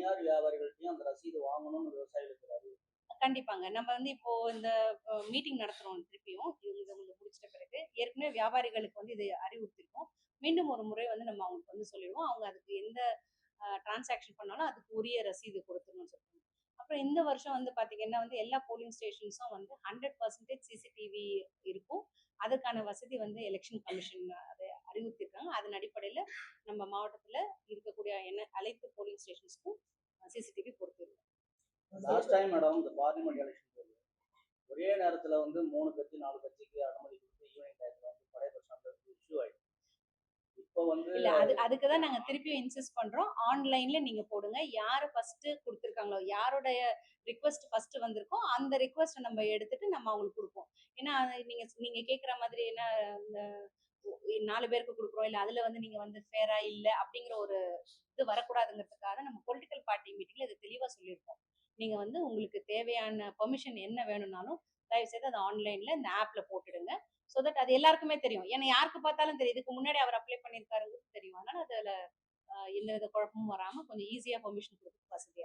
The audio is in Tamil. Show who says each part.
Speaker 1: தனியார் வியாபாரிகள்ட்டயும் அந்த ரசீது வாங்கணும்னு விவசாயிகளுக்கு
Speaker 2: கண்டிப்பாங்க. நம்ம இப்போ இந்த மீட்டிங் நடத்துறோம் திருப்பியும். இவங்க முடிச்சிட்ட பிறகு. ஏற்கனவே வியாபாரிகளுக்கு இது அறிவுறுத்திருக்கோம். மீண்டும் ஒரு முறை நம்ம அவங்களுக்கு சொல்லிடுவோம். அவங்க அதுக்கு எந்த டிரான்சாக்ஷன் பண்ணாலும் அதுக்கு உரிய ரசீது குடுத்துறணும்னு சொல்றோம். அப்புறம் இந்த வருஷம் பார்த்தீங்கன்னா எல்லா போலிங் ஸ்டேஷன்ஸும் 100% சிசிடிவி இருக்கும். அதற்கான வசதி எலெக்ஷன் கமிஷன் அதை அறிவுறுத்தியிருக்காங்க. அதன் அடிப்படையில நம்ம மாவட்டத்துல இருக்கக்கூடிய அனைத்து போலிங் ஸ்டேஷன்ஸ்க்கும் சிசிடிவி பொருத்திருக்கோம்.
Speaker 1: லாஸ்ட் டைம் மேடம் இந்த பார்லிமெண்ட் எலெக்ஷன் ஒரே நேரத்துல 3 கட்சி 4 கட்சிக்கு அனுமதி கொடுத்து ஈவினிங் டைம்ல பழைய பஸ் ஸ்டாண்ட்ல இஷ்யூ ஆயிடுச்சு. இப்போ
Speaker 2: இல்ல அதுக்கு தான் நாங்க திருப்பியும் இன்சிஸ்ட் பண்றோம். ஆன்லைன்ல நீங்க போடுங்க. யாரு ஃபர்ஸ்ட் குடுத்திருக்காங்களோ, யாருடைய ரிக்வெஸ்ட் ஃபர்ஸ்ட் வந்திருக்கோ அந்த ரிக்வெஸ்ட்ட நம்ம எடுத்துட்டு நம்ம அவங்களுக்கு குடுப்போம். ஏன்னா நீங்க நீங்க கேட்கிற மாதிரி என்ன இந்த 4 பேருக்கு குடுக்குறோம். இல்ல அதுல நீங்க ஃபேரா இல்ல அப்படிங்கிற ஒரு இது வரக்கூடாதுங்கிறதுக்காக நம்ம பொலிட்டிக்கல் பார்ட்டி மீட்டிங்ல இத தெளிவா சொல்லியிருக்கோம். நீங்க உங்களுக்கு தேவையான பெர்மிஷன் என்ன வேணும்னாலும் தயவு செய்து அத ஆன்லைன்ல இந்த ஆப்ல போட்டுடுங்க. சோ தட் அது எல்லாருக்குமே தெரியும். ஏன்னா யாருக்கு பார்த்தாலும் தெரியும். இதுக்கு முன்னாடி அவர் அப்ளை பண்ணியிருக்காருங்கிறது தெரியும். அதனால அதுல எந்தவித குழப்பமும் வராம கொஞ்சம் ஈஸியா பெர்மிஷன் குடுக்க வசதியா